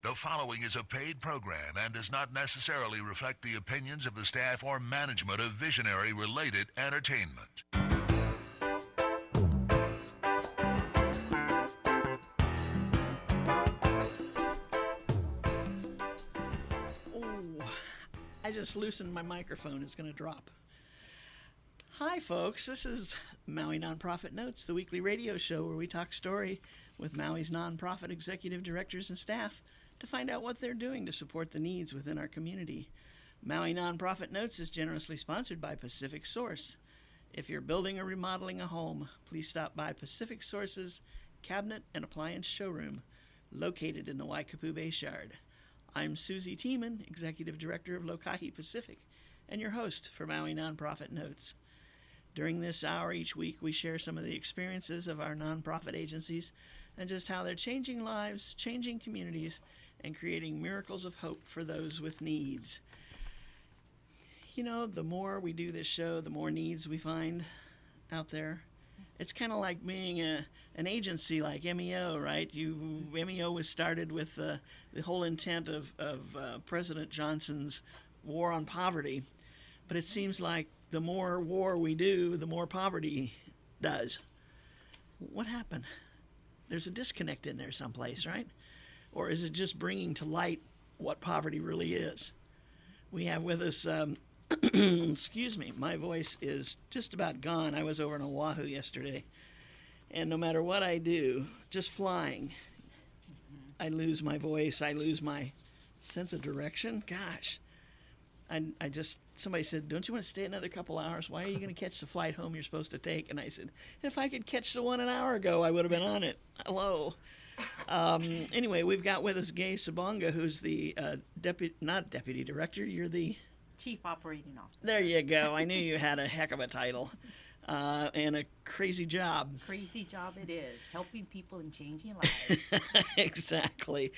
The following is a paid program and does not necessarily reflect the opinions of the staff or management of Visionary Related Entertainment. Oh, I just loosened my microphone. It's going to drop. Hi, folks. This is Maui Nonprofit Notes, the weekly radio show where we talk story with Maui's nonprofit executive directors and staff to find out what they're doing to support the needs within our community. Maui Nonprofit Notes is generously sponsored by Pacific Source. If you're building or remodeling a home, please stop by Pacific Source's Cabinet and Appliance Showroom, located in the Waikapu Bayshard. I'm Susie Tiemann, Executive Director of Lokahi Pacific, and your host for Maui Nonprofit Notes. During this hour each week, we share some of the experiences of our nonprofit agencies and just how they're changing lives, changing communities, and creating miracles of hope for those with needs. You know, the more we do this show, the more needs we find out there. It's kind of like being an agency like MEO, right? MEO was started with the whole intent of President Johnson's war on poverty. But it seems like the more war we do, the more poverty does. What happened? There's a disconnect in there someplace, right? Or is it just bringing to light what poverty really is? We have with us, excuse me, my voice is just about gone. I was over in Oahu yesterday, and no matter what I do, just flying, I lose my voice, I lose my sense of direction. Gosh, I just, somebody said, don't you want to stay another couple hours? Why are you going to catch the flight home you're supposed to take? And I said, if I could catch the one an hour ago, I would have been on it. Hello. Anyway, we've got with us Gay Sabonga, who's the not deputy director, you're the Chief Operating Officer. There you go. I knew you had a heck of a title and a crazy job. Crazy job it is, helping people and changing lives. Exactly.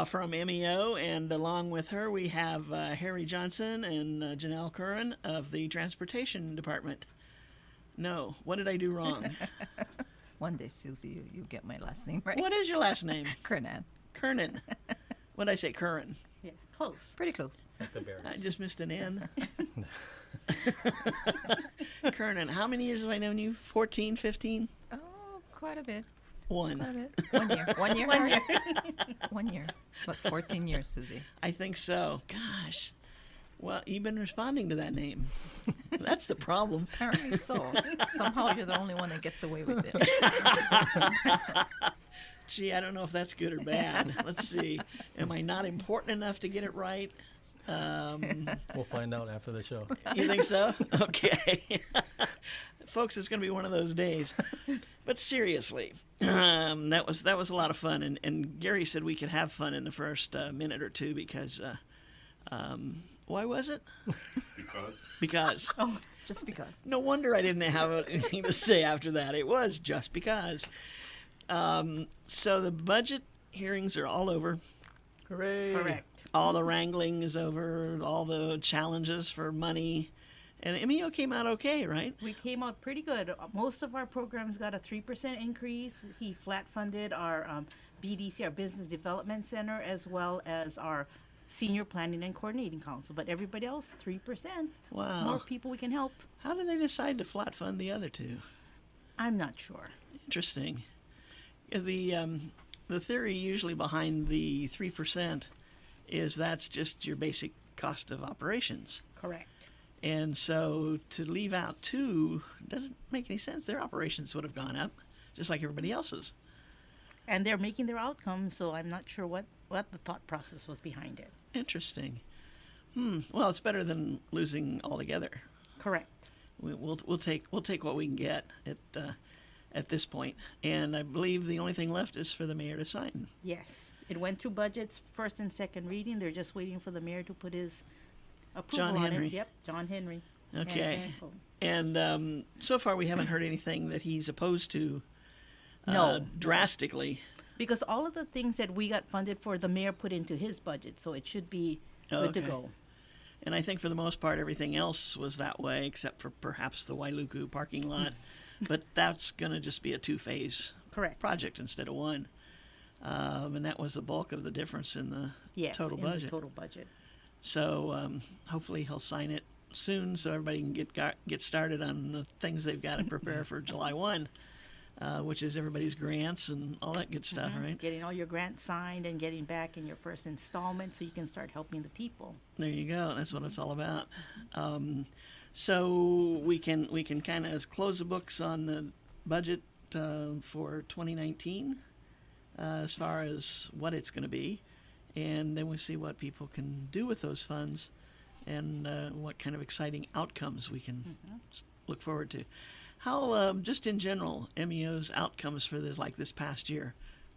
From MEO, and along with her we have Harry Johnson and Janelle Curran of the Transportation Department. No, what did I do wrong? One day, Susie, you get my last name right. What is your last name? Kernan. Kernan. What did I say, Curran? Yeah, close. Pretty close. At the Bears. I just missed an N. Kernan, how many years have I known you? 14, 15? Oh, quite a bit. One. Quite a bit. 1 year. 1 year. 1 year. 1 year. But 14 years, Susie. I think so. Gosh. Well, you've been responding to that name. That's the problem. Apparently so. Somehow you're the only one that gets away with it. Gee, I don't know if that's good or bad. Let's see. Am I not important enough to get it right? We'll find out after the show. You think so? Okay. Folks, it's going to be one of those days. But seriously, that was a lot of fun. And Gary said we could have fun in the first minute or two because, why was it? Because. Oh, just because. No wonder I didn't have anything to say after that. It was just because. So the budget hearings are all over. Hooray! Correct. All the wrangling is over, all the challenges for money. And MEO came out okay, right? We came out pretty good. Most of our programs got a 3% increase. He flat funded our BDC, our Business Development Center, as well as our Senior Planning and Coordinating Council. But everybody else, 3%. Wow. More people we can help. How did they decide to flat fund the other two? I'm not sure. Interesting. The theory usually behind the 3% is that's just your basic cost of operations. Correct. And so to leave out two doesn't make any sense. Their operations would have gone up, just like everybody else's. And they're making their outcomes, so I'm not sure what the thought process was behind it. Interesting. Well, it's better than losing altogether. Correct. We'll take what we can get at this point. And I believe the only thing left is for the mayor to sign. Yes. It went through budgets, first and second reading. They're just waiting for the mayor to put his approval John on Henry. it. Yep, John Henry. Okay. And so far we haven't heard anything that he's opposed to No. drastically. Because all of the things that we got funded for, the mayor put into his budget, so it should be good to Okay. go. And I think for the most part everything else was that way, except for perhaps the Wailuku parking lot. But that's going to just be a two-phase Correct. project instead of one. And that was the bulk of the difference in the Yes, total in budget. the total budget. So hopefully he'll sign it soon, so everybody can get started on the things they've got to prepare for July 1, which is everybody's grants and all that good stuff, right? Getting all your grants signed and getting back in your first installment so you can start helping the people. There you go. That's what it's all about. So we can kind of close the books on the budget for 2019 as far as what it's going to be, and then we see what people can do with those funds and what kind of exciting outcomes we can look forward to. How, just in general, MEO's outcomes for this past year,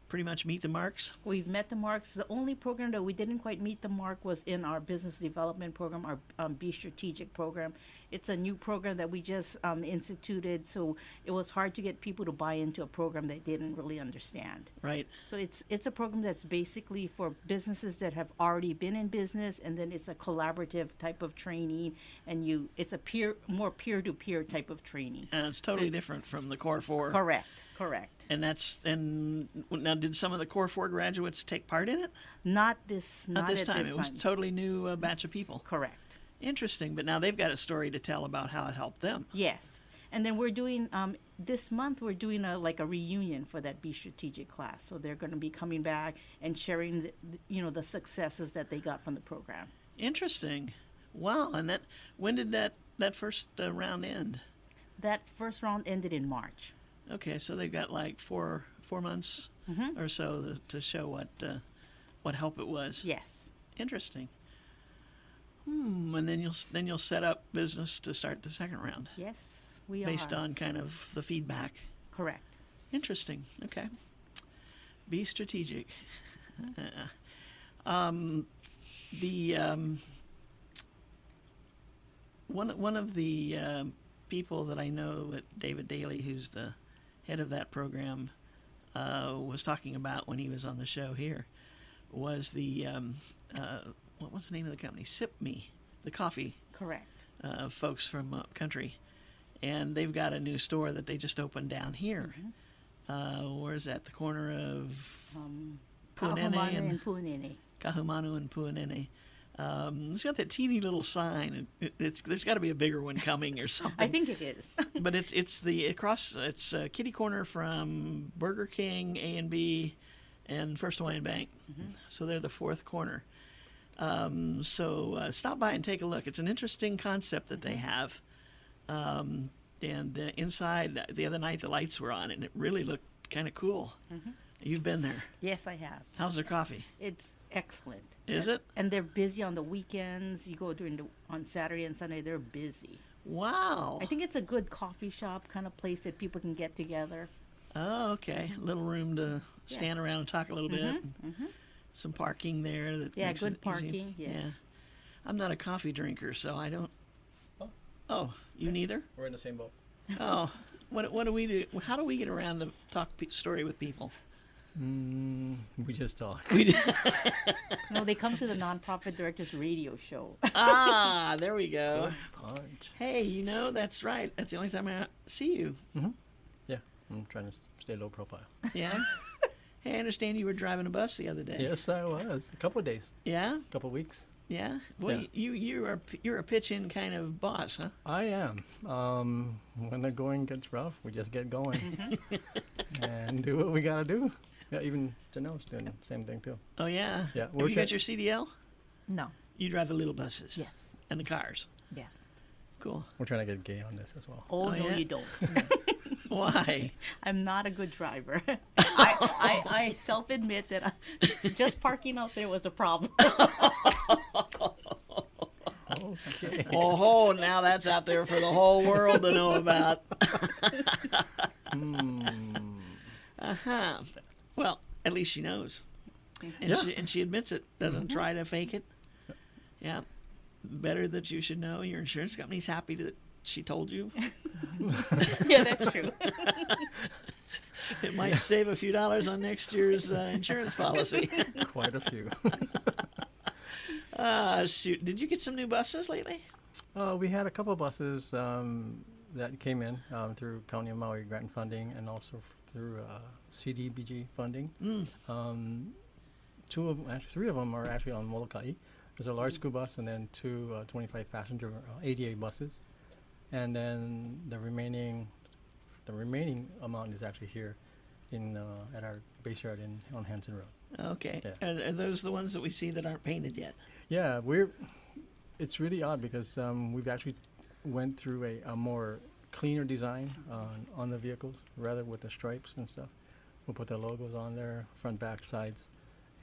pretty much meet the marks? We've met the marks. The only program that we didn't quite meet the mark was in our business development program, our Be Strategic program. It's a new program that we just instituted, so it was hard to get people to buy into a program they didn't really understand. Right. So it's a program that's basically for businesses that have already been in business, and then it's a collaborative type of training, and it's a more peer-to-peer type of training. And it's totally different from the Core 4. Correct. And now did some of the Core 4 graduates take part in it? Not this Not this at time. this It was a totally new batch of people. Correct. Interesting, but now they've got a story to tell about how it helped them. Yes. And then we're doing, this month, we're doing a reunion for that Be Strategic class. So they're going to be coming back and sharing, the successes that they got from the program. Interesting. Wow. And when did that first round end? That first round ended in March. Okay, so they've got like four months or so to show what help it was. Yes. Interesting. And then you'll set up business to start the second round. Yes, we based are. on kind of the feedback. Correct. Interesting. Okay. Be strategic. One of the people that I know, David Daly, who's the head of that program, was talking about when he was on the show here, was the what was the name of the company? Sip Me, the coffee Correct. folks from up country, and they've got a new store that they just opened down here. Where's that? The corner of Puanene Kahumanu and and Puanene. Kahumanu and Puanene. It's got that teeny little sign. There's got to be a bigger one coming or something. I think it is. But it's kitty corner from Burger King, A&B, and First Hawaiian Bank. So they're the fourth corner. So stop by and take a look. It's an interesting concept that they have. And inside, the other night the lights were on, and it really looked kind of cool. You've been there. Yes, I have. How's their coffee? It's excellent. Is it? And they're busy on the weekends. You go on Saturday and Sunday, they're busy. Wow. I think it's a good coffee shop kind of place that people can get together. Oh, okay. A little room to stand around and talk a little bit. Some parking there. That Yeah, makes good it easy. parking, yes. Yeah. I'm not a coffee drinker, so I don't. Oh, you neither? We're in the same boat. Oh, what do we do? How do we get around to talk story with people? We just talk. No, they come to the Nonprofit Directors Radio Show. Ah, there we go. Punch. Hey, that's right. That's the only time I see you. Yeah, I'm trying to stay low profile. Yeah. Hey, I understand you were driving a bus the other day. Yes, I was. A couple of days, Yeah. a couple of weeks. Yeah. Well, Yeah. you're a pitch-in kind of boss, huh? I am. When the going gets rough, we just get going and do what we gotta do. Yeah, even Janelle's doing the same thing too. Oh yeah. Yeah, Have we're you got try- your CDL? No. You drive the little buses. Yes. And the cars. Yes. Cool. We're trying to get gay on this as well. Oh, Oh, no, yeah? you don't. Why? I'm not a good driver. I self-admit that just parking out there was a problem. Okay. Oh, now that's out there for the whole world to know about. Well, at least she knows, and Yeah. she admits it. Doesn't try to fake it. Yeah. Better that you should know. Your insurance company's happy that she told you. Yeah, that's true. It might save a few dollars on next year's insurance policy. Quite a few. Shoot. Did you get some new buses lately? We had a couple of buses that came in through County of Maui grant funding and also through CDBG funding. Three of them are actually on Molokai. There's a large school bus and then two 25-passenger ADA buses, and then the remaining amount is actually here in at our base yard on Hanson Road. Okay. Yeah. Are those the ones that we see that aren't painted yet? Yeah, it's really odd because we've actually went through a more cleaner design on the vehicles, rather with the stripes and stuff. We'll put the logos on there, front, back, sides,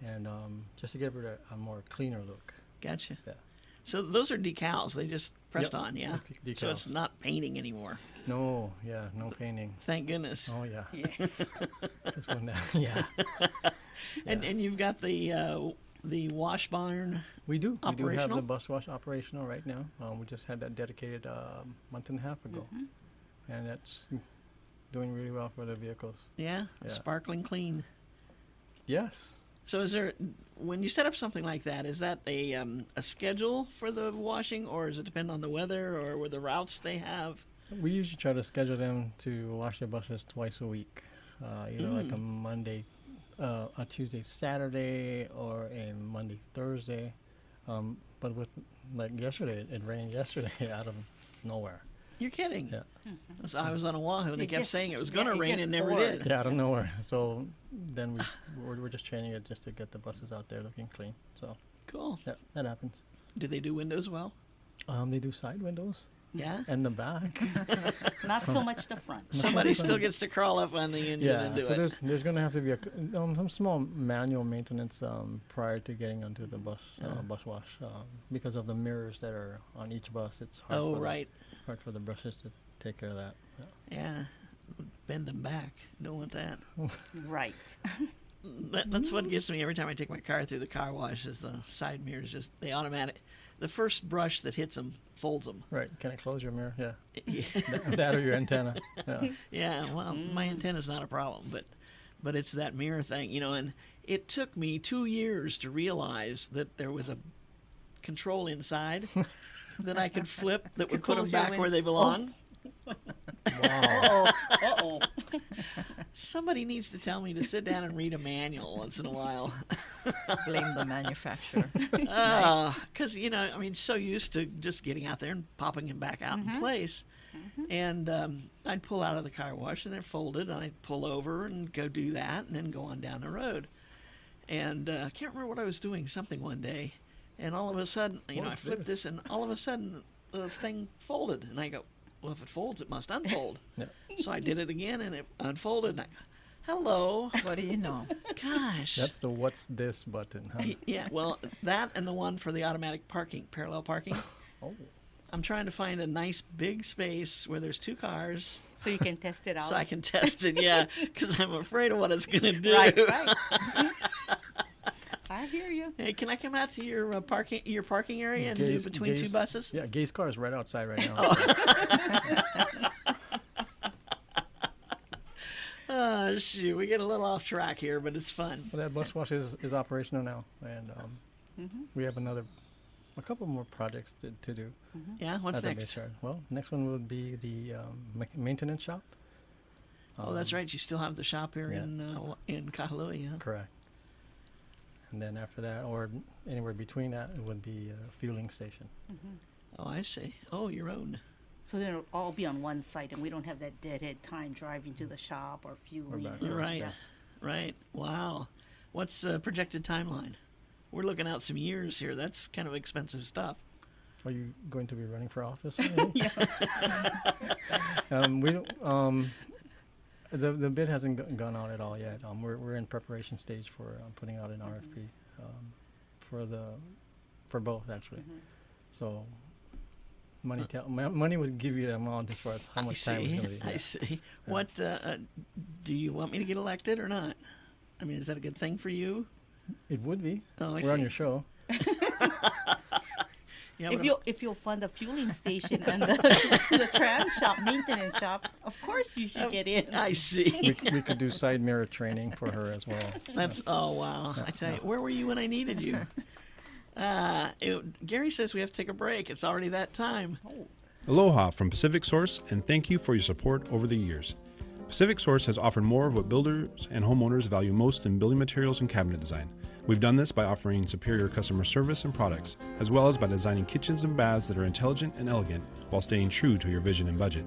and just to give it a more cleaner look. Gotcha. Yeah. So those are decals. They just pressed Yep. on, yeah? So Decals. it's not painting anymore. No, yeah, no painting. Thank goodness. Oh yeah, Yes. that's when that, yeah. And you've got the wash barn. We do have Operational? the bus wash operational right now. We just had that dedicated month and a half ago, and that's doing really well for the vehicles. Yeah? Yeah. Sparkling clean. Yes. So is there, when you set up something like that, is that a schedule for the washing, or does it depend on the weather or with the routes they have? We usually try to schedule them to wash their buses twice a week, either like a Monday, a Tuesday, Saturday, or a Monday, Thursday. But with like yesterday, it rained yesterday out of nowhere. You're kidding. Yeah. So I was on Oahu, and they It kept just- saying it was yeah, going to it rain just and never poured. did. Yeah, out of nowhere. So then we're just training it just to get the buses out there looking clean. So Cool. yeah, that happens. Do they do windows well? They do side windows Yeah. and the back. Not so much the front. Somebody still gets to crawl up on the engine Yeah, and do so it. there's going to have to be some small manual maintenance prior to getting onto the bus wash because of the mirrors that are on each bus. It's hard Oh, for right. hard for the brushes to take care of that. Yeah. Yeah. Bend them back. Don't want that. Right. That's what gets me every time I take my car through the car wash is the side mirrors. Just they automatic. The first brush that hits them folds them. Right. Can I close your mirror? Yeah. Yeah. that or your antenna. Yeah. Yeah, well, my antenna's not a problem, but it's that mirror thing, and it took me 2 years to realize that there was a control inside that I could flip that would put them close your back where they belong. Wow. Uh-oh. Somebody needs to tell me to sit down and read a manual once in a while. Let's blame the manufacturer. Because, so used to just getting out there and popping him back out in place. And I'd pull out of the car wash and they're folded, and I'd pull over and go do that and then go on down the road. And I can't remember what I was doing, something one day. And all of a sudden, I What's flipped this? this, and all of a sudden the thing folded. And I go, well, if it folds, it must unfold. Yeah. So I did it again, and it unfolded. And I go, hello. What do you know? Gosh. That's the what's this button, huh? Yeah, well, that and the one for the automatic parking, parallel parking. Oh. I'm trying to find a nice big space where there's two cars So you can test it out. so I can test it, yeah, because I'm afraid of what it's going to do. Right. I hear you. Hey, can I come out to your parking area and do between two buses? Yeah, Gay's car is right outside right now. Oh, shoot, we get a little off track here, but it's fun. Well, that bus wash is operational now, and we have a couple more projects to do. Yeah, what's at the next? base yard. Well, next one will be the maintenance shop. Oh, that's right. You still have the shop here in Kahului, yeah. Correct. And then after that, or anywhere between that, it would be a fueling station. Oh, I see. Oh, your own. So then it'll all be on one site, and we don't have that deadhead time driving to the shop or fueling. back. Right, Yeah. right. Wow. What's the projected timeline? We're looking out some years here. That's kind of expensive stuff. Are you going to be running for office? Yeah. We don't. The bid hasn't gone out at all yet. We're in preparation stage for putting out an RFP for both actually. So money would give you the amount as far as how much time it's going to be. I Yeah. see. What do you want me to get elected or not? I mean, is that a good thing for you? It would be. Oh, I We're on see. your show. Yeah, If you'll fund the fueling station and the trans shop, maintenance shop, of course you should get in. I see. We could do side mirror training for her as well. That's wow. I tell you, where were you when I needed you? Gary says we have to take a break. It's already that time. Aloha from Pacific Source, and thank you for your support over the years. Pacific Source has offered more of what builders and homeowners value most in building materials and cabinet design. We've done this by offering superior customer service and products, as well as by designing kitchens and baths that are intelligent and elegant while staying true to your vision and budget.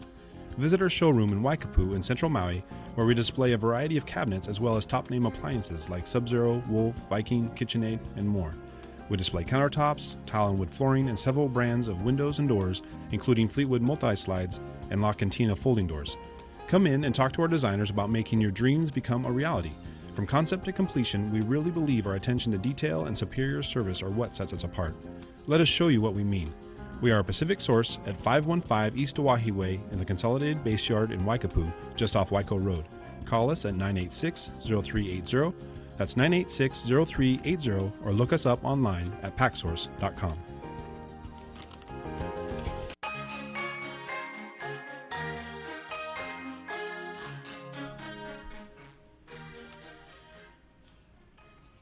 Visit our showroom in Waikapu in Central Maui, where we display a variety of cabinets as well as top-name appliances like Sub-Zero, Wolf, Viking, KitchenAid, and more. We display countertops, tile and wood flooring, and several brands of windows and doors, including Fleetwood multi-slides and La Cantina folding doors. Come in and talk to our designers about making your dreams become a reality. From concept to completion, we really believe our attention to detail and superior service are what sets us apart. Let us show you what we mean. We are a Pacific Source at 515 East Oahe Way in the Consolidated Base Yard in Waikapu, just off Waiko Road. Call us at 986-0380. That's 986-0380, or look us up online at packsource.com.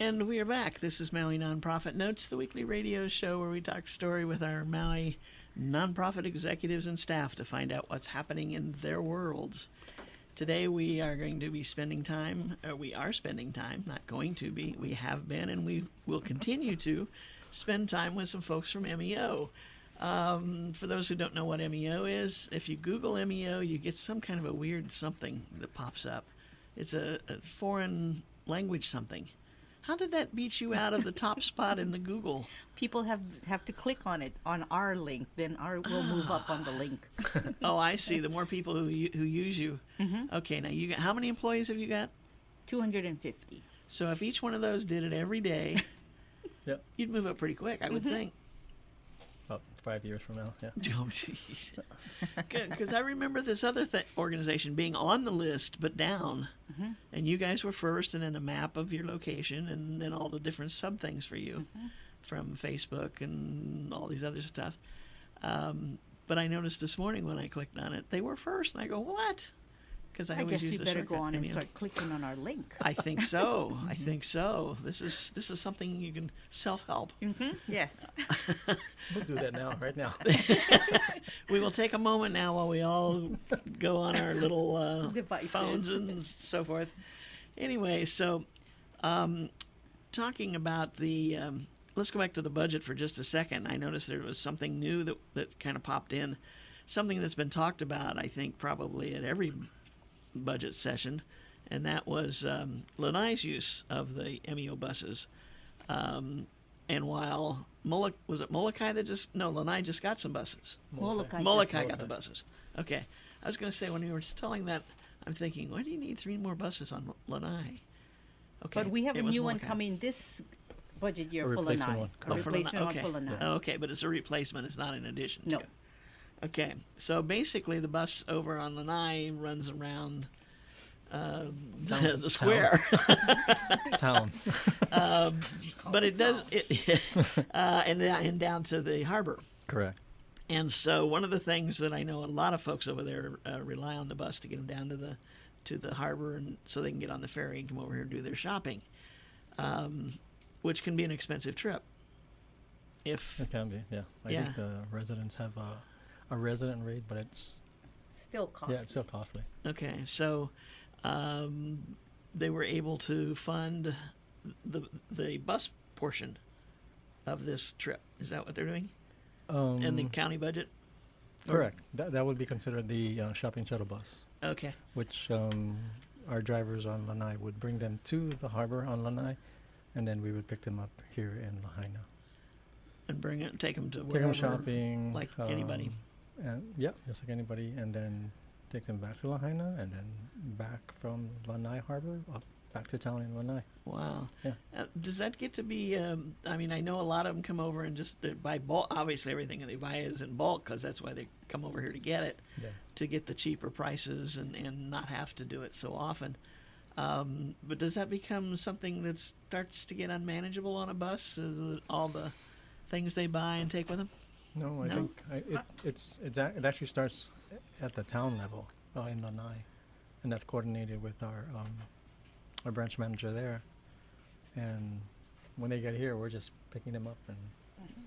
And we are back. This is Maui Nonprofit Notes, the weekly radio show where we talk story with our Maui nonprofit executives and staff to find out what's happening in their worlds. Today we are going to be spending time, we have been, and we will continue to spend time with some folks from MEO. For those who don't know what MEO is, if you Google MEO, you get some kind of a weird something that pops up. It's a foreign language something. How did that beat you out of the top spot in the Google? People have to click on it, on our link, then we'll move up on the link. Oh, I see. The more people who use you. Mm-hmm. Okay, now you got, how many employees have you got? 250. So if each one of those did it every day, Yep. you'd move up pretty quick, I would think. About 5 years from now, yeah. Oh, jeez. Because I remember this other organization being on the list but down, and you guys were first, and then a map of your location, and then all the different sub things for you from Facebook and all these other stuff. But I noticed this morning when I clicked on it, they were first, and I go, what? Because I always guess use we the better go shortcut on and MEO. start clicking on our link. I think so. I think so. This is something you can self-help. Yes. We'll do that now, right now. We will take a moment now while we all go on our little Devices. phones and so forth. Anyway, so talking about the, let's go back to the budget for just a second. I noticed there was something new that kind of popped in, something that's been talked about, I think, probably at every budget session, and that was Lanai's use of the MEO buses. And while Molokai that just, no, Lanai just got some buses. Molokai got the buses. Okay. I was going to say, when you were telling that, I'm thinking, why do you need 3 more buses on Lanai? Okay. But we have a it was new one Molokai. coming this budget year A for replacement Lanai. one, A correct. For replacement Lanai, one for Lanai. Okay, but it's a replacement. It's not in addition No. to. Okay, so basically the bus over on Lanai runs around the square. Town. But it does, and down to the harbor. Correct. And so one of the things that I know a lot of folks over there rely on the bus to get them down to the harbor, and so they can get on the ferry and come over here and do their shopping, which can be an expensive trip. If It can be, yeah. I Yeah. think the residents have a resident rate, but it's Still costly. yeah, it's still costly. okay, so they were able to fund the bus portion of this trip. Is that what they're doing in the county budget? Or- Correct. That would be considered the shopping shuttle bus, Okay. which our drivers on Lanai would bring them to the harbor on Lanai, and then we would pick them up here in Lahaina. And take them to Take wherever. them shopping. like anybody. And yeah, just like anybody, and then take them back to Lahaina, and then back from Lanai Harbor up back to town in Lanai. Wow. Yeah. Does that get to be? I mean, I know a lot of them come over and just they buy bulk. Obviously, everything they buy is in bulk because that's why they come over here to get it, Yeah. to get the cheaper prices and not have to do it so often. But does that become something that starts to get unmanageable on a bus? All the things they buy and take with them? No, I No? think it actually starts at the town level in Lanai, and that's coordinated with our branch manager there. And when they get here, we're just picking them up and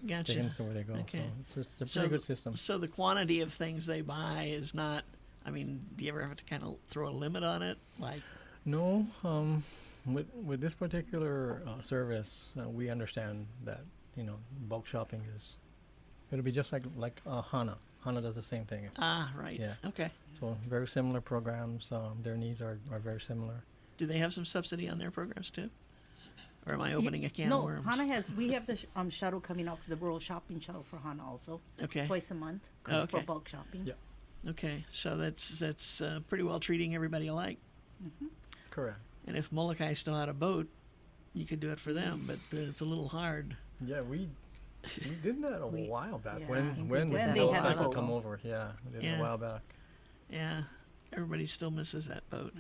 taking Gotcha. them to where they go. Okay. So it's a pretty good system. So the quantity of things they buy is not I mean, do you ever have to kind of throw a limit on it? Like, No, with this particular service, we understand that bulk shopping it'll be just like Hana. Hana does the same thing. right. Yeah. Okay. So very similar programs. Their needs are very similar. Do they have some subsidy on their programs too? Or am I opening a can no, of worms? Hana we have the shuttle coming out, the rural shopping shuttle for Hana also. Okay. Twice a month Oh, for okay. bulk shopping. Yeah. Okay, so that's pretty well treating everybody alike. Correct. And if Molokai still had a boat, you could do it for them, but it's a little hard. Yeah, we did that a while back. yeah, when I think when we the did that. boat They had a could boat. come over. Yeah, we did it Yeah. a while back. Yeah, everybody still misses that boat.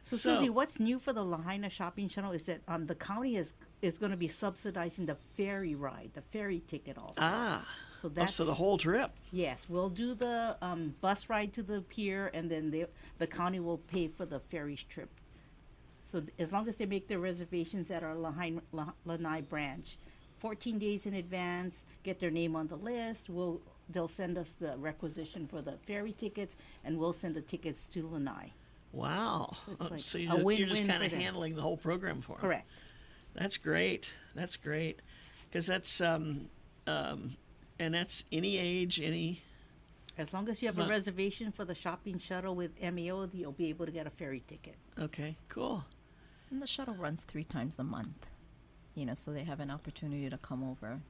So, So- Susie, what's new for the Lahaina shopping channel is that the county is going to be subsidizing the ferry ride, the ferry ticket also. So Oh, that's so the whole trip. yes, we'll do the bus ride to the pier, and then the county will pay for the ferry trip. So as long as they make their reservations at our Lanai branch, 14 days in advance, get their name on the list. They'll send us the requisition for the ferry tickets, and we'll send the tickets to Lanai. Wow. So it's like So a you're just win-win kind for of them. handling the whole program for them. Correct. That's great. That's great. Because that's, and that's any age, any, As long as you have It's a not- reservation for the shopping shuttle with MEO, you'll be able to get a ferry ticket. okay, cool. And the shuttle runs 3 times a month, so they have an opportunity to come over,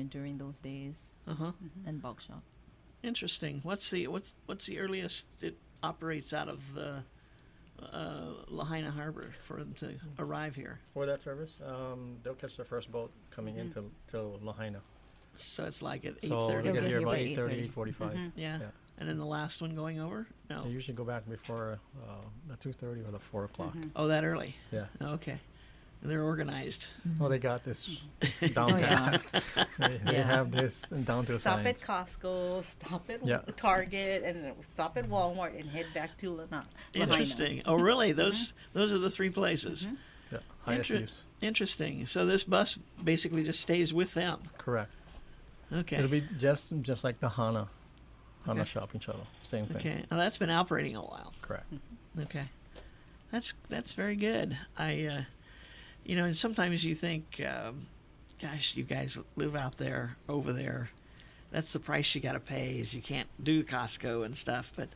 during those days Uh-huh. and bulk shop. Interesting. What's the earliest it operates out of the Lahaina Harbor for them to arrive here? For that service, they'll catch their first boat coming into Lahaina. So it's like at So 8:30. they get get here here about by 8:30, 8:30. 8:45. Yeah. Yeah. And then the last one going over? No. They usually go back before the 2:30 or the 4 o'clock. Oh, that early. Yeah. Okay. They're organized. Oh, they got this down Oh, yeah. pat. They Yeah. have this down to a Stop science. at Costco, stop at Yeah. Target, and stop at Walmart, and head back to Lahaina. Interesting. Oh, really? Those are the 3 places. Yeah, highest Inter- use. Interesting. So this bus basically just stays with them. Correct. Okay. It'll be just like the Hana Okay. shopping shuttle. Same thing. Okay. Now that's been operating a while. Correct. Okay. That's very good. And sometimes you think, gosh, you guys live out there, over there. That's the price you got to pay. Is you can't do Costco and stuff. But,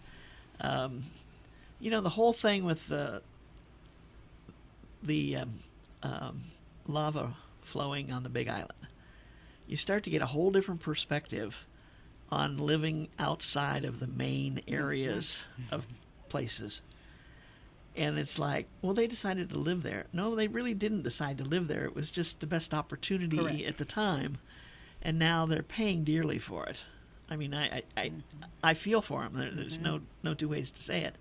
the whole thing with the lava flowing on the Big Island, you start to get a whole different perspective on living outside of the main areas of places. And it's like, well, they decided to live there. No, they really didn't decide to live there. It was just the best opportunity Correct. at the time. And now they're paying dearly for it. I mean, I feel for them. There's no 2 ways to say it.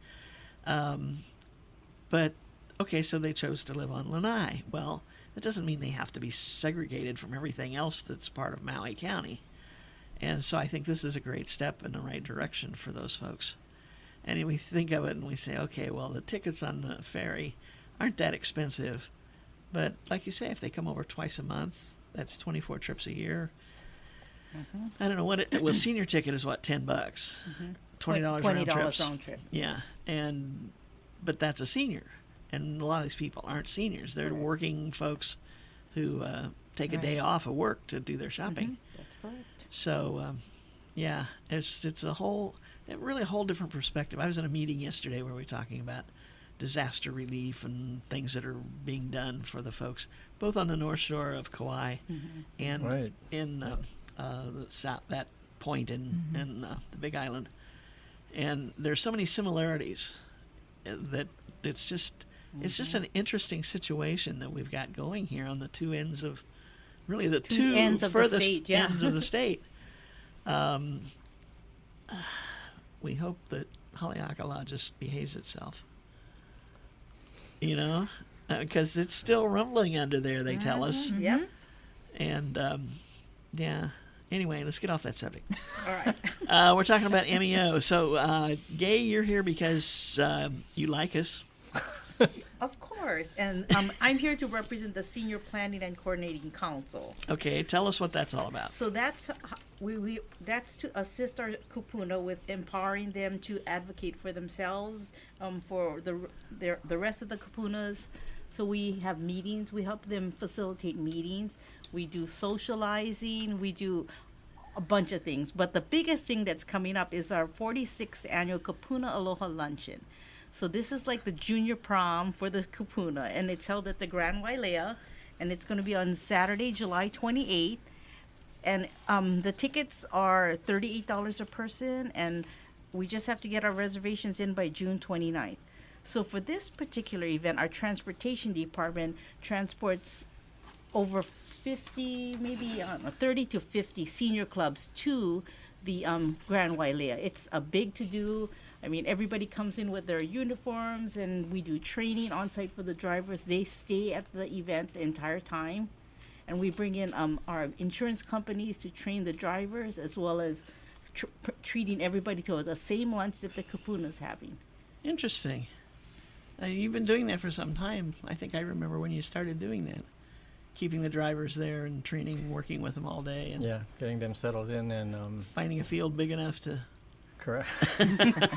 But, okay, so they chose to live on Lanai. Well, that doesn't mean they have to be segregated from everything else that's part of Maui County. And so I think this is a great step in the right direction for those folks. And we think of it and we say, okay, well, the tickets on the ferry aren't that expensive. But like you say, if they come over twice a month, that's 24 trips a year. I don't know well, senior ticket is what, $10? $20 round trips. round trip. Yeah. But that's a senior. And a lot of these people aren't seniors. They're Correct. working folks who take a day Right. off of work to do their shopping. That's correct. So, yeah, it's really a whole different perspective. I was in a meeting yesterday where we were talking about disaster relief and things that are being done for the folks, both on the North Shore of Kauai and Right. in the south, that point in the Big Island. And there's so many similarities that it's just an interesting situation that we've got going here on the 2 ends of, really the two ends of the furthest state, yeah. ends of the state. We hope that Haleakala just behaves itself. Because it's still rumbling under there, they tell us. Yep. And, yeah. Anyway, let's get off that subject. All right. We're talking about MEO. So, Gay, you're here because you like us. Of course. And I'm here to represent the Senior Planning and Coordinating Council. Okay, tell us what that's all about. So that's that's to assist our kupuna with empowering them to advocate for themselves, for the rest of the kupunas. So we have meetings. We help them facilitate meetings. We do socializing. We do a bunch of things. But the biggest thing that's coming up is our 46th annual Kupuna Aloha Luncheon. So this is like the junior prom for the kupuna, and it's held at the Grand Wailea, and it's going to be on Saturday, July 28th. And the tickets are $38 a person, and we just have to get our reservations in by June 29th. So for this particular event, our transportation department transports over 50, maybe 30 to 50 senior clubs to the Grand Wailea. It's a big to-do. I mean, everybody comes in with their uniforms, and we do training on site for the drivers. They stay at the event the entire time. And we bring in our insurance companies to train the drivers, as well as treating everybody to the same lunch that the kupuna's having. Interesting. You've been doing that for some time. I think I remember when you started doing that, keeping the drivers there and training, working with them all day, and Yeah, getting them settled in and finding a field big enough to. correct.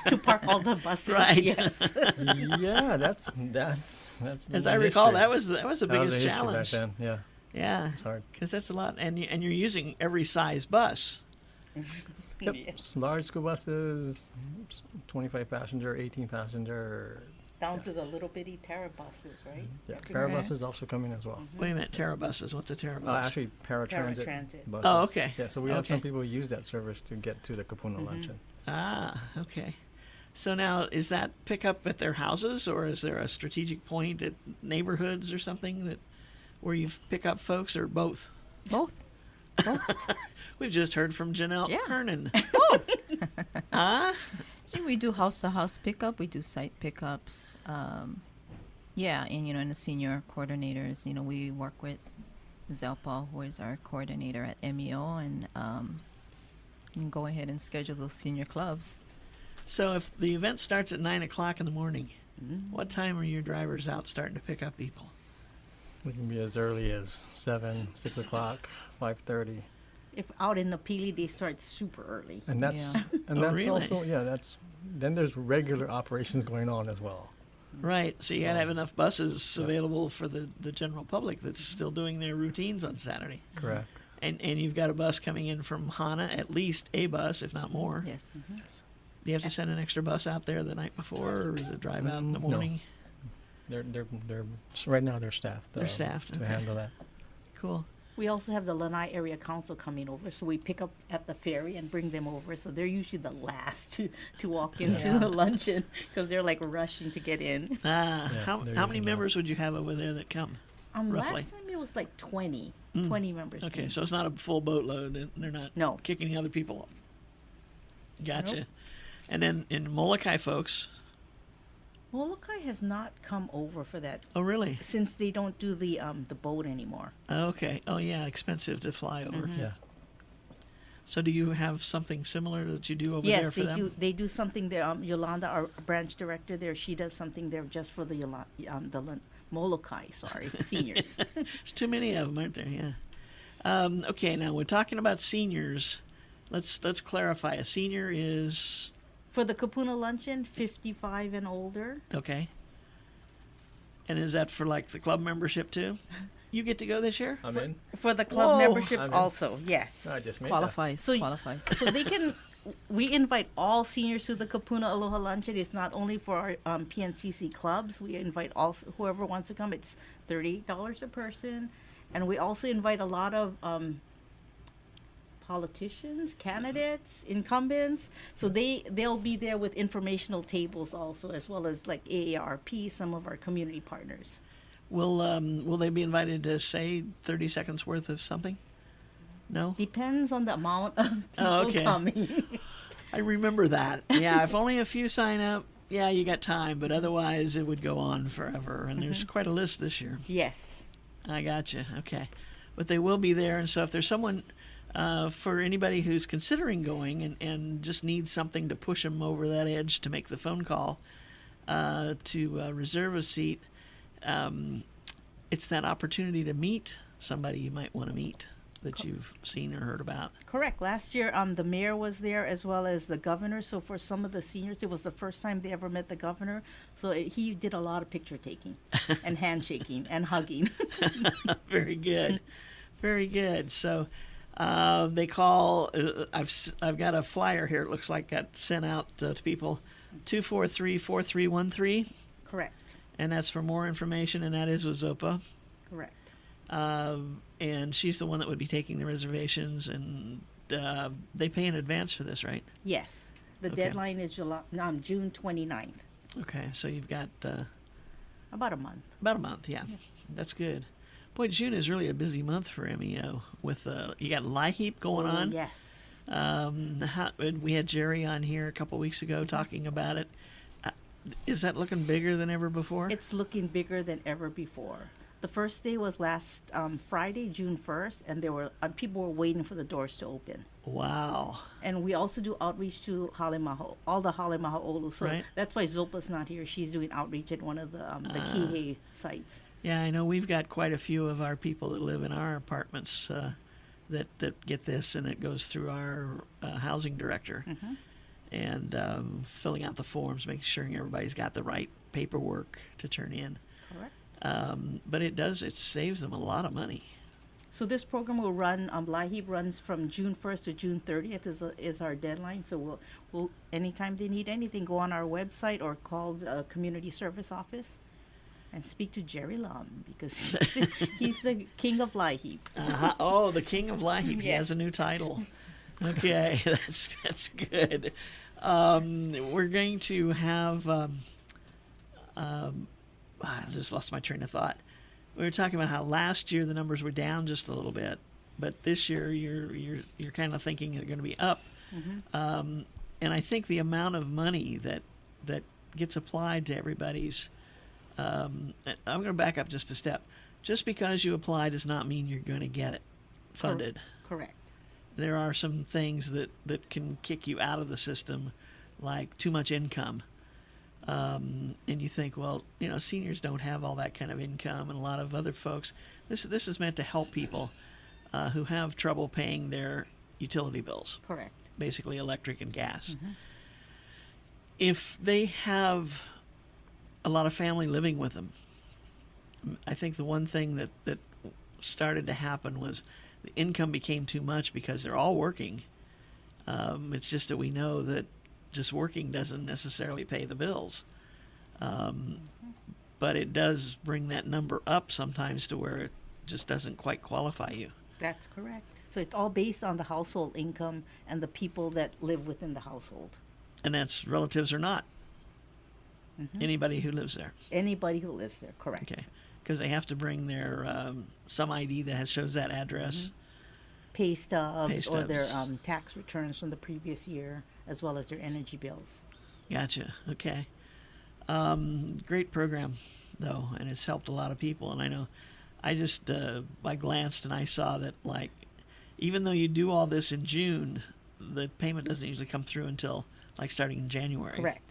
To park all the buses. Right. Yes. Yeah, that's been As the I recall, history. that was the That was the biggest history challenge. back then. Yeah, Yeah, it's hard. because that's a lot, and you're using every size bus. Yep. Yes. Large school buses, 25 passenger, 18 passenger. Down to the little bitty para buses, right? Yeah, Correct. parabuses also coming as well. Wait a minute, Terrabuses. What's a Terrabus? Actually, paratransit Paratransit. buses. Oh, okay. Yeah, so we have some Okay. people who use that service to get to the Kapuna luncheon. Ah, okay. So now, is that pickup at their houses, or is there a strategic point at neighborhoods or something that where you pick up folks, or both? Both. We've just heard from Janelle Yeah. Kernan. Both. See, we do house-to-house pickup. We do site pickups. Yeah, and and the senior coordinators. We work with Zelpa, who is our coordinator at MEO, and you can go ahead and schedule those senior clubs. So if the event starts at 9 o'clock in the morning, what time are your drivers out starting to pick up people? We can be as early as 7, 6 o'clock, 5:30, If out in the Pili, they start super early. and that's Yeah. and Oh, that's really? also then there's regular operations going on as well. Right. So you got to have So- enough buses Yeah. available for the general public that's still doing their routines on Saturday. Correct. And you've got a bus coming in from Hana, at least a bus, if not more. Yes. Do you have to send an extra bus out there the night before, or is it drive out in the No. morning? They're right now they're staffed. They're staffed, to okay. handle that. Cool. We also have the Lanai Area Council coming over, so we pick up at the ferry and bring them over. So they're usually the last to walk into Yeah. the luncheon because they're like rushing to get in. Ah, Yeah, how they're many usually members last. would you have over there that come? Roughly. Last time it was like 20 members. Okay, came. so it's not a full boatload, and they're not No. kicking the other people off. Gotcha. Nope. And then in Molokai, folks. Molokai has not come over for that Oh, really? since they don't do the boat anymore. Okay. Oh, yeah, expensive to fly over. Mm-hmm. Yeah. So do you have something similar that you do over there Yes, for they them? do. They do something there. Yolanda, our branch director there, she does something there just for the Molokai, sorry, seniors. There's too many of them, aren't there? Yeah. Okay, now we're talking about seniors. Let's clarify. A senior is For the Kapuna luncheon, 55 and older. okay. And is that for like the club membership too? You get to go this year? I'm in. For the club Whoa. membership I'm in. also, yes. I just made Qualifies. So y- qualifies. So they can, we invite all seniors to the Kapuna Aloha Luncheon. It's not only for our PNCC clubs. We invite all whoever wants to come. It's $38 a person. And we also invite a lot of politicians, candidates, incumbents. So they'll be there with informational tables also, as well as like AARP, some of our community partners. Will they be invited to say 30 seconds worth of something? No? Depends on the amount of people Oh, okay. coming. I remember that. Yeah, if only a few sign up, yeah, you got time, but otherwise it would go on forever. And there's quite a list this year. Yes. I gotcha. Okay. But they will be there. And so if there's someone, for anybody who's considering going and just needs something to push them over that edge to make the phone call, to reserve a seat, it's that opportunity to meet somebody you might want to meet that you've seen or heard about. Correct. Last year, the mayor was there as well as the governor. So for some of the seniors, it was the first time they ever met the governor. So he did a lot of picture taking and handshaking and hugging. Very good. Very good. So they call, I've got a flyer here. It looks like got sent out to people, 243-4313. Correct. And that's for more information, and that is with Zopa. Correct. And she's the one that would be taking the reservations, and they pay in advance for this, right? Yes. The Okay. deadline is June 29th. Okay, so you've got About a month. about a month, yeah. That's good. Boy, June is really a busy month for MEO. With you got LIHEAP going Oh, on. yes. We had Jerry on here a couple weeks ago talking about it. Is that looking bigger than ever before? It's looking bigger than ever before. The first day was last Friday, June 1st, and there were people were waiting for the doors to open. Wow. And we also do outreach to Halemaho, all the Halemaho Olu. So Right. that's why Zopa's not here. She's doing outreach at one of the Kihei sites. Yeah, I know we've got quite a few of our people that live in our apartments that get this, and it goes through our housing director. Mm-hmm. And filling out the forms, making sure everybody's got the right paperwork to turn in. Correct. But it saves them a lot of money. So this program will run, LIHEAP runs from June 1st to June 30th is our deadline. So we'll anytime they need anything, go on our website or call the community service office and speak to Jerry Lum because he's the king of LIHEAP. Oh, the king of LIHEAP. He Yes. has a new title. Okay, that's good. We're going to have. I just lost my train of thought. We were talking about how last year the numbers were down just a little bit, but this year you're kind of thinking they're going to be up. And I think the amount of money that gets applied to everybody's. I'm going to back up just a step. Just because you apply does not mean you're going to get it funded. Correct. There are some things that can kick you out of the system, like too much income. And you think, well, seniors don't have all that kind of income, and a lot of other folks. This is meant to help people who have trouble paying their utility bills, Correct. basically electric and gas. If they have a lot of family living with them, I think the one thing that started to happen was the income became too much because they're all working. It's just that we know that just working doesn't necessarily pay the bills. But it does bring that number up sometimes to where it just doesn't quite qualify you. That's correct. So it's all based on the household income and the people that live within the household. And that's relatives or not. Anybody who lives there. Anybody who lives there, correct. Okay. Because they have to bring their some ID that shows that address. Pay stubs or their stubs. tax returns from the previous year, as well as their energy bills. Gotcha. Okay. Great program, though, and it's helped a lot of people. And I know, I glanced and I saw that, like, even though you do all this in June, the payment doesn't usually come through until, like, starting in January. Correct.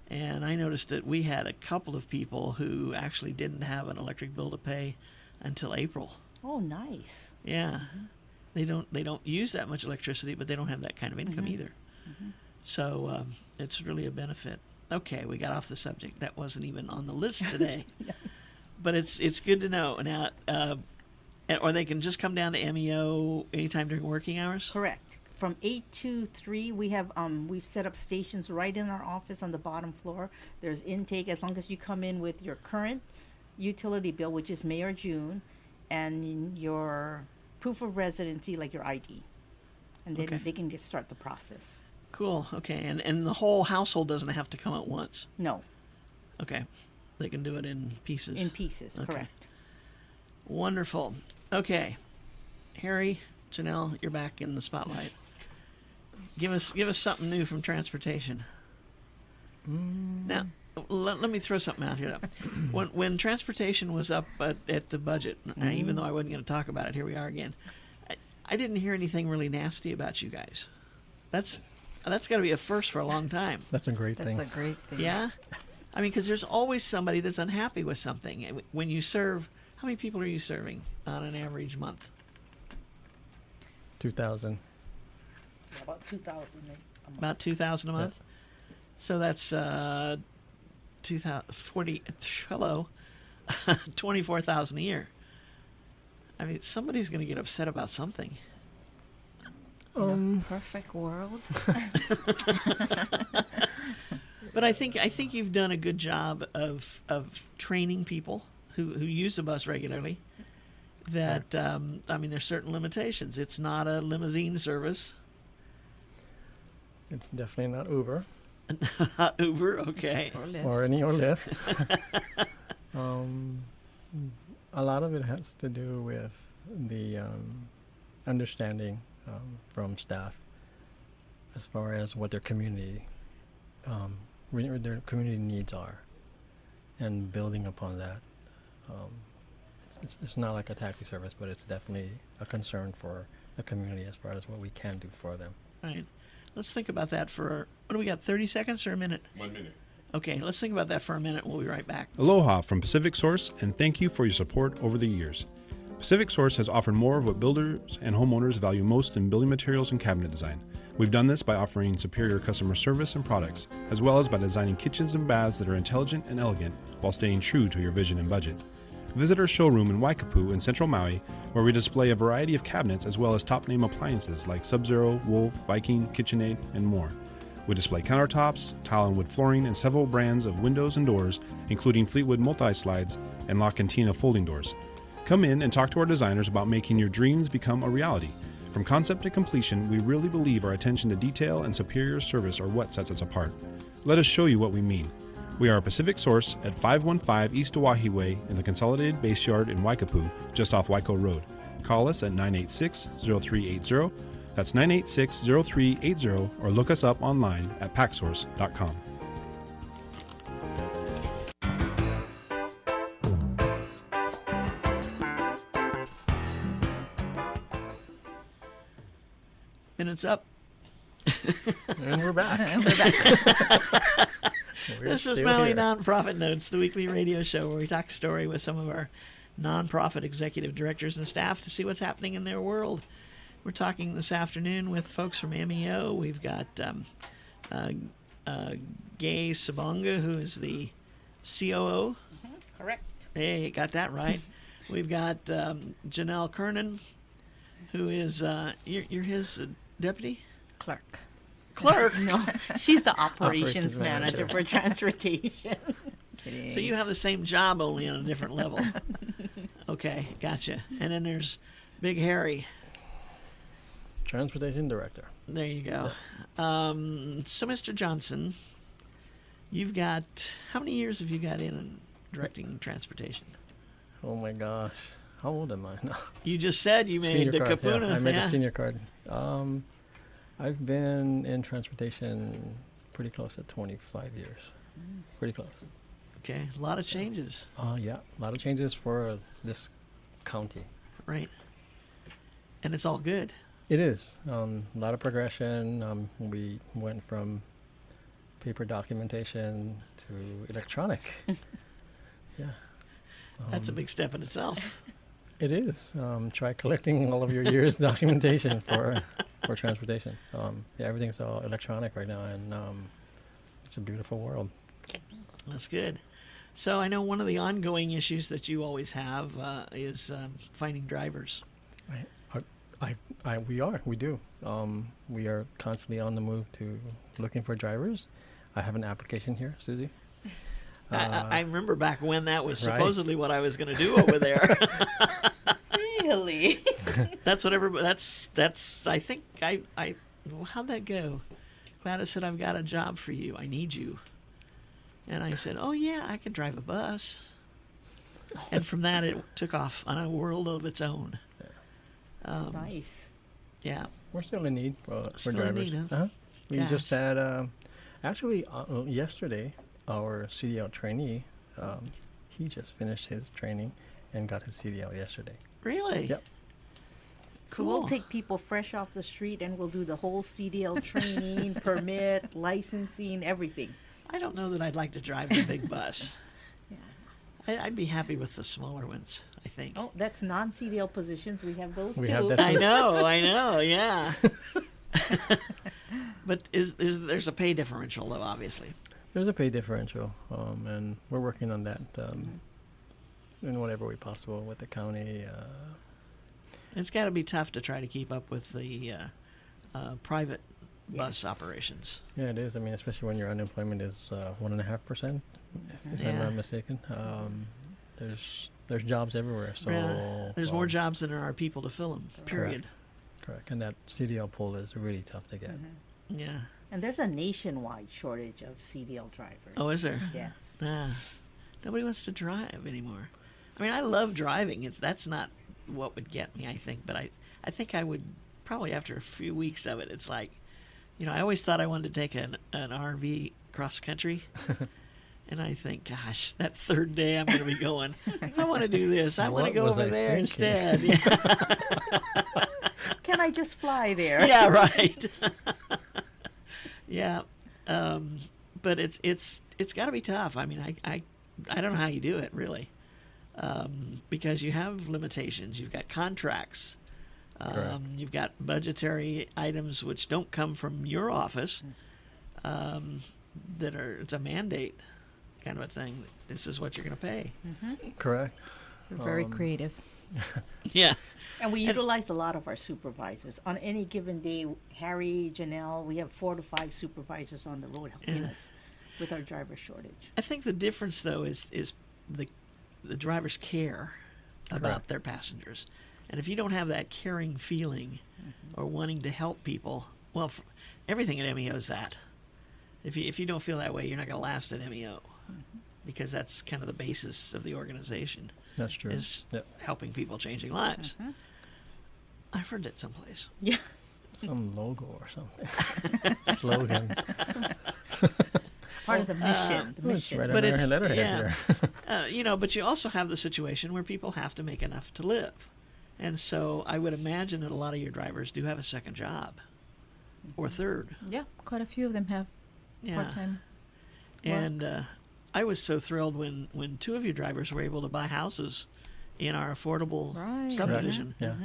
And I noticed that we had a couple of people who actually didn't have an electric bill to pay until April. Oh, nice. Yeah. They don't use that much electricity, but they don't have that kind of income either. So it's really a benefit. Okay, we got off the subject. That wasn't even on the list today. But it's good to know. Now, or they can just come down to MEO anytime during working hours? Correct. From 8 to 3, we have we've set up stations right in our office on the bottom floor. There's intake as long as you come in with your current utility bill, which is May or June, and your proof of residency, like your ID. And then Okay. they can start the process. Cool. Okay. And the whole household doesn't have to come at once. No, Okay. They can do it in pieces. in pieces, Okay. correct. Wonderful. Okay. Harry, Janelle, you're back in the spotlight. Give us something new from transportation. Now, let me throw something out here. Though. When transportation was up at the budget, even though I wasn't going to talk about it, here we are again. I didn't hear anything really nasty about you guys. That's got to be a first for a long time. That's a great That's thing. a great thing. Yeah. I mean, because there's always somebody that's unhappy with something. And when you serve, how many people are you serving on an average month? 2,000. About 2,000. About 2,000 a month. So that's 24,000 a year. I mean, somebody's going to get upset about something. In a perfect world. But I think you've done a good job of training people who use the bus regularly. That I mean, there's certain limitations. It's not a limousine service. It's definitely not Uber Uber, okay. or any or Lyft. A lot of it has to do with the understanding from staff as far as what their community needs are, and building upon that. It's not like a taxi service, but it's definitely a concern for the community as far as what we can do for them. Right. Let's think about that for, what do we got, 30 seconds or a minute? 1 minute. Okay, let's think about that for a minute. We'll be right back. Aloha from Pacific Source, and thank you for your support over the years. Pacific Source has offered more of what builders and homeowners value most in building materials and cabinet design. We've done this by offering superior customer service and products, as well as by designing kitchens and baths that are intelligent and elegant while staying true to your vision and budget. Visit our showroom in Waikapu in Central Maui, where we display a variety of cabinets as well as top-name appliances like Sub-Zero, Wolf, Viking, KitchenAid, and more. We display countertops, tile and wood flooring, and several brands of windows and doors, including Fleetwood multi-slides and La Cantina folding doors. Come in and talk to our designers about making your dreams become a reality. From concept to completion, we really believe our attention to detail and superior service are what sets us apart. Let us show you what we mean. We are a Pacific Source at 515 East Oahe Way in the Consolidated Base Yard in Waikapu, just off Waiko Road. Call us at 986-0380. That's 986-0380, or look us up online at packsource.com. Minutes up. And we're back. This is Maui Nonprofit Notes, the weekly radio show where we talk story with some of our nonprofit executive directors and staff to see what's happening in their world. We're talking this afternoon with folks from MEO. We've got Gay Sabonga, who is the COO. Correct. Hey, got that right. We've got Janelle Kernan, who is, you're his deputy? Clerk. Clerk. No, she's the operations Operations manager for transportation. Kidding. So you have the same job, only on a different level. Okay, gotcha. And then there's Big Harry. Transportation director. There you go. So, Mr. Johnson, you've got, how many years have you got in directing transportation? Oh my gosh. How old am I now? You just said you made Senior the card. Kapuna. Yeah, I made the senior card. I've been in transportation pretty close at 25 years. Pretty close. Okay, a lot of changes. Yeah, a lot of changes for this county. Right. And it's all good. It is. A lot of progression. We went from paper documentation to electronic. Yeah. That's a big step in itself. It is. Try collecting all of your year's documentation for transportation. Yeah, everything's all electronic right now, and it's a beautiful world. That's good. So I know one of the ongoing issues that you always have is finding drivers. Right. We do. We are constantly on the move to looking for drivers. I have an application here, Susie. I remember back when that was Right. supposedly what I was going to do over there. Really? That's what everybody. That's. I think I. How'd that go? Gladys said, "I've got a job for you. I need you." And I said, "Oh yeah, I could drive a bus." And from that, it took off on a world of its own. Nice. Yeah. We're still in need for Still in drivers. need, huh? Uh-huh. We Gosh. just had, actually, yesterday, our CDL trainee, he just finished his training and got his CDL yesterday. Really? Yep. So we'll Cool. take people fresh off the street and we'll do the whole CDL training, permit, licensing, everything. I don't know that I'd like to drive the big bus. Yeah. I'd be happy with the smaller ones, I think. Oh, that's non-CDL positions. We have those We too. have that I know, yeah. But there's a pay differential, though, obviously. There's a pay differential, and we're working on that in whatever way possible with the county. It's got to be tough to try to keep up with the private bus Yes. operations. Yeah, it is. I mean, especially when your unemployment is 1.5%, if I'm Yeah. not mistaken. There's jobs everywhere. So Yeah, there's more jobs than there are people to fill them, period. Correct, and that CDL pool is really tough to get. Yeah. And there's a nationwide shortage of CDL drivers. Oh, is there? Yes. Nobody wants to drive anymore. I mean, I love driving. That's not what would get me, I think. But I think I would probably after a few weeks of it. It's like, I always thought I wanted to take an RV cross country. And I think, gosh, that third day I'm going to be going, I want to do this. I want to What go was over I there thinking? instead. Yeah, Can I just fly there? yeah, right. Yeah. But it's got to be tough. I mean, I don't know how you do it, really. Because you have limitations. You've got contracts. Correct. You've got budgetary items which don't come from your office. It's a mandate kind of a thing. This is what you're going to pay. Correct. We're very creative. Yeah. And we utilize a lot of our supervisors. On any given day, Harry, Janelle, we have 4 to 5 supervisors on the road helping Yeah. us with our driver shortage. I think the difference, though, is the drivers care about Correct. their passengers. And if you don't have that caring feeling or wanting to help people, well, everything at MEO is that. If you don't feel that way, you're not going to last at MEO because that's kind of the basis of the organization That's true. is Yep. helping people, changing lives. I've heard it someplace. Yeah. Some logo or something. Slogan. Part of the mission. The Well, it's mission. right But on our it's- letterhead yeah. there. But you also have the situation where people have to make enough to live. And so I would imagine that a lot of your drivers do have a second job or third. Yeah, quite a few of them have Yeah. part-time. And I was so thrilled when 2 of your drivers were able to buy houses in our affordable Right. subdivision. Yeah.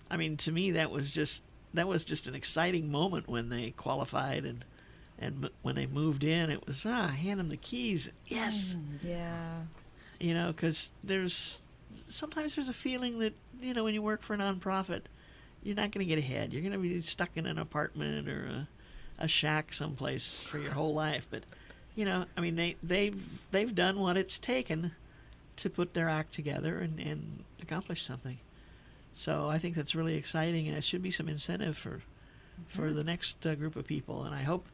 I mean, to me, that was just an exciting moment when they qualified and when they moved in. It was hand them the keys. Yes, Yeah. because sometimes there's a feeling that when you work for a nonprofit, you're not going to get ahead. You're going to be stuck in an apartment or a shack someplace for your whole life. But I mean, they've done what it's taken to put their act together and accomplish something. So I think that's really exciting, and it should be some incentive for the next group of people. And I hope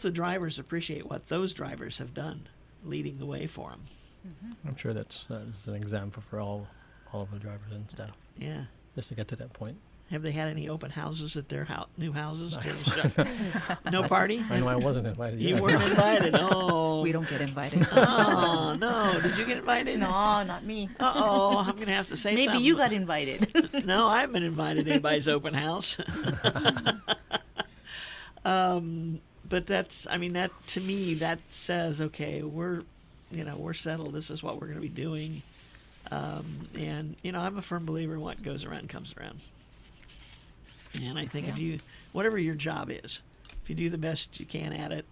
the drivers appreciate what those drivers have done, leading the way for them. I'm sure that's an example for all of the drivers and staff, Yeah. just to get to that point. Have they had any open houses at their new houses? No party? I know I wasn't invited. You yet. weren't invited. Oh. We don't get invited. Oh, no. Did you get invited? No, not me. Uh-oh. I'm going to have to say Maybe something. you got invited. No, I haven't been invited to anybody's open house. But that to me, that says, okay, we're settled. This is what we're going to be doing. And I'm a firm believer in what goes around comes around. And I think whatever your job is, if you do the best you can at it,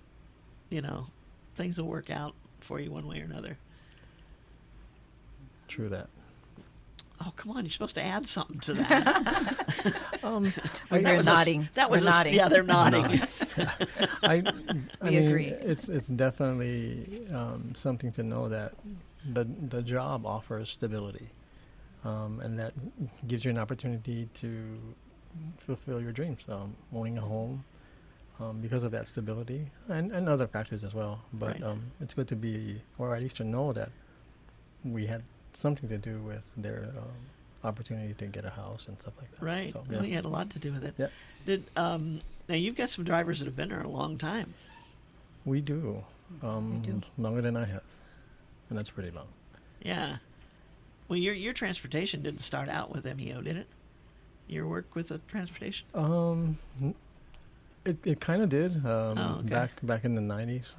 things will work out for you one way or another. True that. Oh, come on! You're supposed to add something to that. They're nodding. That was We're nodding. Yeah, they're nodding. I We mean, agree. It's definitely something to know that the job offers stability, and that gives you an opportunity to fulfill your dreams, owning a home, because of that stability and other factors as well. But Right. it's good to be, or at least to know that we had something to do with their opportunity to get a house and stuff like that. Right. So, Well, you had a lot to do with it. Yep. Now you've got some drivers that have been there a long time. We do. do. Longer than I have, and that's pretty long. Yeah. Well, your transportation didn't start out with MEO, did it? Your work with the transportation? It kind of did Oh, okay. back in the 90s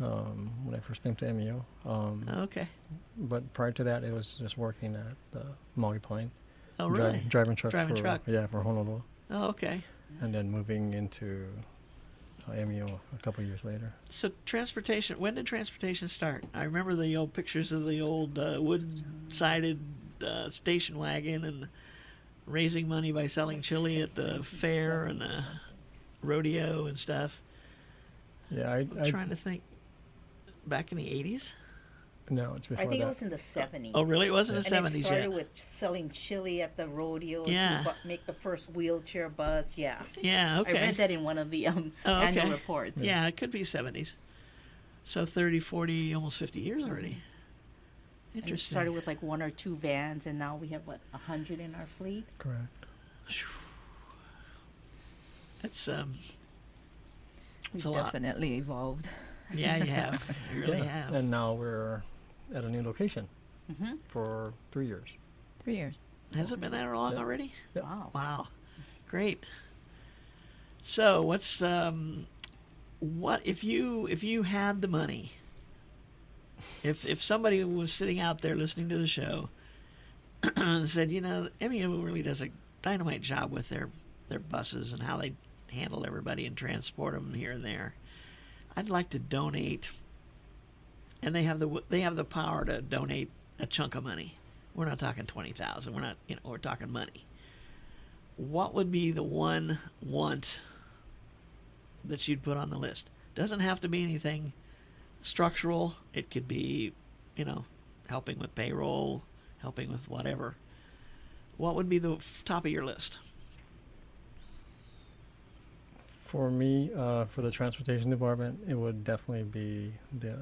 when I first came to MEO. Okay. But prior to that, it was just working at Maui Pine. Oh, really? Driving trucks Driving for truck. for Honolulu, Oh, okay. and then moving into MEO a couple years later. So transportation, when did transportation start? I remember the old pictures of the old wood-sided station wagon and raising money by selling chili at the fair and the rodeo and stuff. Yeah, I'm trying to think. Back in the 80s? no, it's before I think that. it was in the 70s. Oh, really? It wasn't the And 70s it started yet. with selling chili at the rodeo Yeah. to make the first wheelchair bus. Yeah. Yeah, okay. I read that in one of the Oh, annual okay. reports. Yeah, it could be 70s. So 30, 40, almost 50 years already. And it Interesting. started with like 1 or 2 vans, and now we have, 100 in our fleet? Correct. That's We've a lot. definitely evolved. Yeah, you have. You really have. And now we're at a new location Mm-hmm. for 3 years. 3 years. Has it been that long Yeah. already? Yeah. Wow. Wow, great. So what's what if you had the money? If somebody was sitting out there listening to the show and said, MEO really does a dynamite job with their buses and how they handle everybody and transport them here and there. I'd like to donate, and they have the power to donate a chunk of money. We're not talking 20,000. We're not, we're talking money. What would be the one want that you'd put on the list? Doesn't have to be anything structural. It could be, helping with payroll, helping with whatever. What would be the top of your list? For me, for the transportation department, it would definitely be the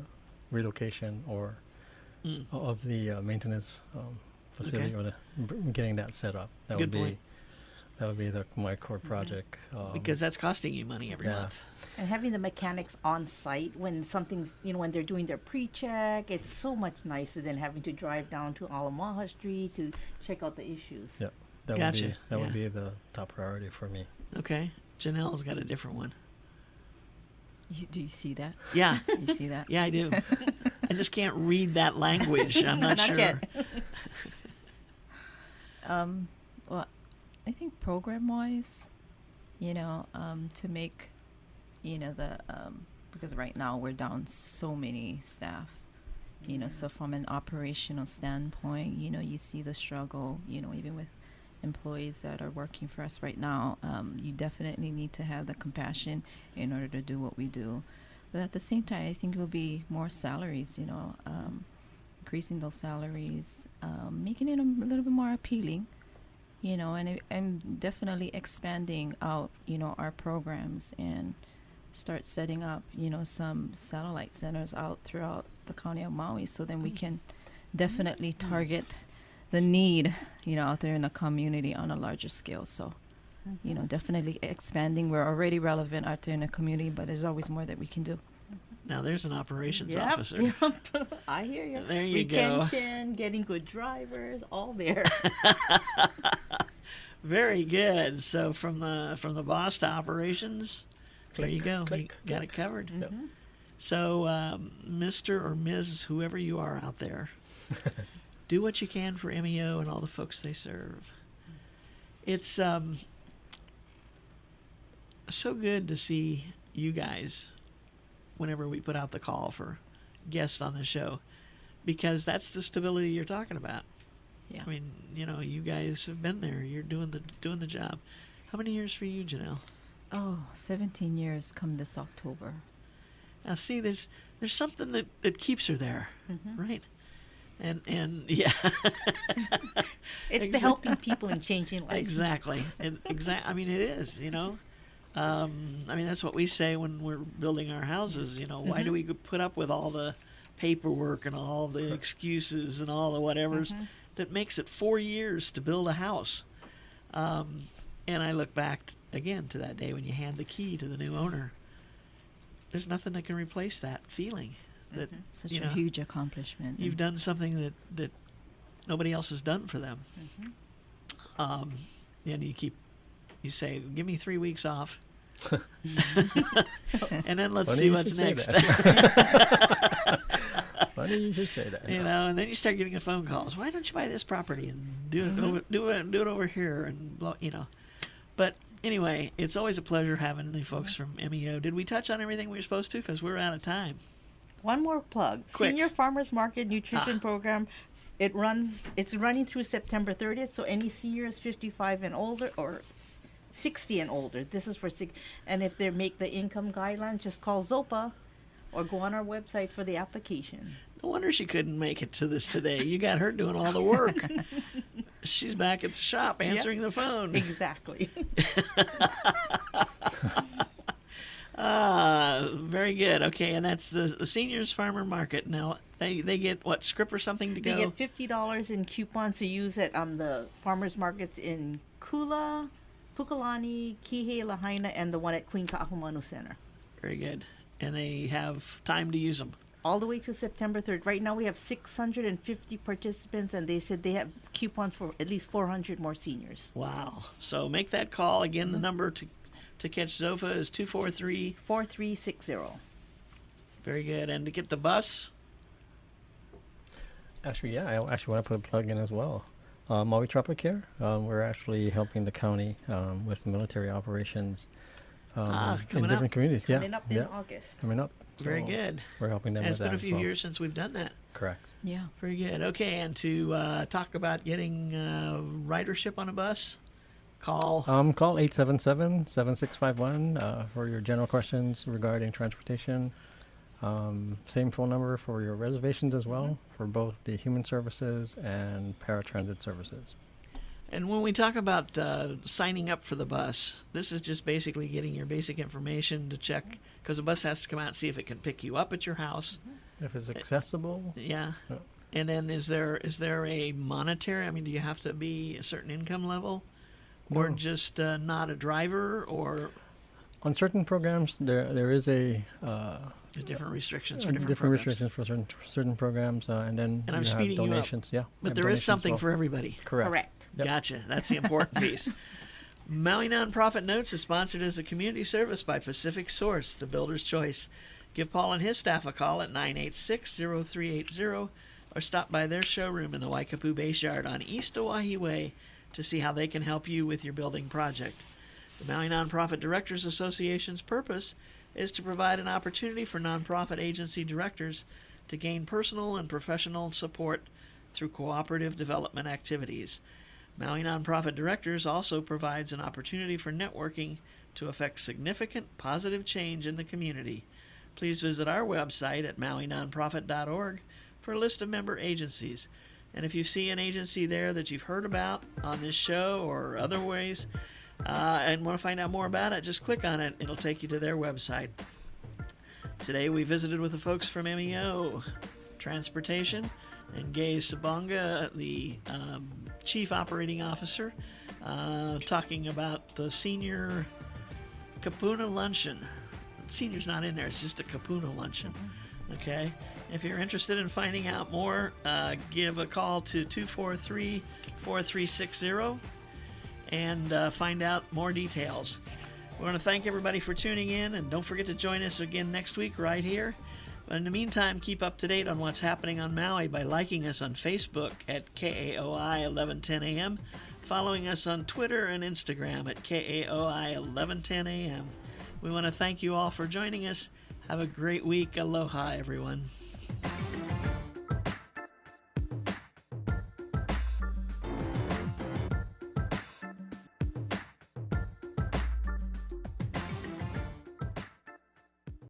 relocation or of the maintenance facility, Okay. or getting that set up. That Good would be point. that would be my core project. Because that's costing you money every yeah. month. And having the mechanics on site when something's, when they're doing their pre-check, it's so much nicer than having to drive down to Alamaha Street to check out the issues. Yeah, that Gotcha. would Yeah. be the top priority for me. Okay. Janelle's got a different one. Do you see that? Yeah. You see that? Yeah, I do. I just can't read that language. I'm not, Not sure. yet. Well, I think program-wise, to make, because right now we're down so many staff, so from an operational standpoint, you see the struggle, even with employees that are working for us right now. You definitely need to have the compassion in order to do what we do. But at the same time, I think it will be more salaries, increasing those salaries, making it a little bit more appealing, and definitely expanding out, our programs and start setting up, some satellite centers out throughout the county of Maui, so then we can definitely target the need, out there in the community on a larger scale. So, definitely expanding. We're already relevant out there in the community, but there's always more that we can do. Now there's an operations Yep, officer. yep. I hear you. There you go. Retention, getting good drivers, all there. Very good. So from the boss to operations, there you go. click, You got it covered. Yep. So, Mr. or Ms., whoever you are out there, do what you can for MEO and all the folks they serve. It's so good to see you guys whenever we put out the call for guests on the show, because that's the stability you're talking about. Yeah. I mean, you guys have been there. You're doing the job. How many years for you, Janelle? Oh, 17 years come this October. Now, see, there's something that keeps her there, right? And yeah, It's the helping people and changing lives. exactly. I mean, it is. I mean, that's what we say when we're building our houses. Why do we put up with all the paperwork and all the excuses and all the whatevers that makes it 4 years to build a house? And I look back again to that day when you hand the key to the new owner. There's nothing that can replace that feeling. That Such a huge accomplishment. you've done something that nobody else has done for them. And you say, give me 3 weeks off, And then let's Funny see you what's should say next. that. Funny you should say that. You know, and then you start getting phone calls. Why don't you buy this property and do it over here and blah, you know. But anyway, it's always a pleasure having the folks from MEO. Did we touch on everything we were supposed to? Because we're out of time. One more plug. Quick. Senior Farmers Market Nutrition Program. It's running through September 30th, so any seniors 55 and older or 60 and older. This is for and if they make the income guidelines, just call ZOPA or go on our website for the application. No wonder she couldn't make it to this today. You got her doing all the work. She's back at the shop answering the phone. Exactly. Very good. Okay, and that's the seniors farmer market. Now they get what, script or something to go? They get $50 in coupons to use at the farmers markets in Kula, Pukalani, Kihei, Lahaina, and the one at Queen Ka'ahumanu Center. Very good. And they have time to use them. All the way to September 3rd. Right now we have 650 participants, and they said they have coupons for at least 400 more seniors. Wow. So make that call. Again, the number to catch Zofa is 243. 4360. Very good. And to get the bus, Actually, yeah, I actually want to put a plug in as well. Maui Tropicare, we're actually helping the county with military operations in coming different up. communities. Coming yeah, up in yeah, August. coming up. very So good. We're helping them And it's with been that a as few well. years since we've done that. Correct. Yeah. Very good. Okay, and to talk about getting ridership on a bus, call. Call 877-7651 for your general questions regarding transportation. Same phone number for your reservations as well, for both the human services and paratransit services. And when we talk about signing up for the bus, this is just basically getting your basic information to check, because the bus has to come out and see if it can pick you up at your house. If it's accessible, Yeah. Yeah. And then is there a monetary? I mean, do you have to be a certain income level, or No. just not a driver, or on certain programs, there is a there's different restrictions for different different programs? restrictions for certain programs, and then And I'm you speeding have you up. donations. Yeah, But have there is donations something as well. for everybody. Correct. Correct. Yep. Gotcha. That's the important piece. Maui Nonprofit Notes is sponsored as a community service by Pacific Source, the builder's choice. Give Paul and his staff a call at 986-0380 or stop by their showroom in the Waikapu Base Yard on East Oahe Way to see how they can help you with your building project. The Maui Nonprofit Directors Association's purpose is to provide an opportunity for nonprofit agency directors to gain personal and professional support through cooperative development activities. Maui Nonprofit Directors also provides an opportunity for networking to affect significant positive change in the community. Please visit our website at mauinonprofit.org for a list of member agencies. And if you see an agency there that you've heard about on this show or other ways, and want to find out more about it, just click on it. It'll take you to their website. Today we visited with the folks from MEO Transportation and Gay Sabonga, the Chief Operating Officer, talking about the Senior Kapuna Luncheon. Senior's not in there, it's just a Kapuna Luncheon. Okay? If you're interested in finding out more, give a call to 243-4360 and find out more details. We want to thank everybody for tuning in, and don't forget to join us again next week right here. But in the meantime, keep up to date on what's happening on Maui by liking us on Facebook at KAOI 1110 AM, following us on Twitter and Instagram at KAOI 1110 AM. We want to thank you all for joining us. Have a great week. Aloha, everyone.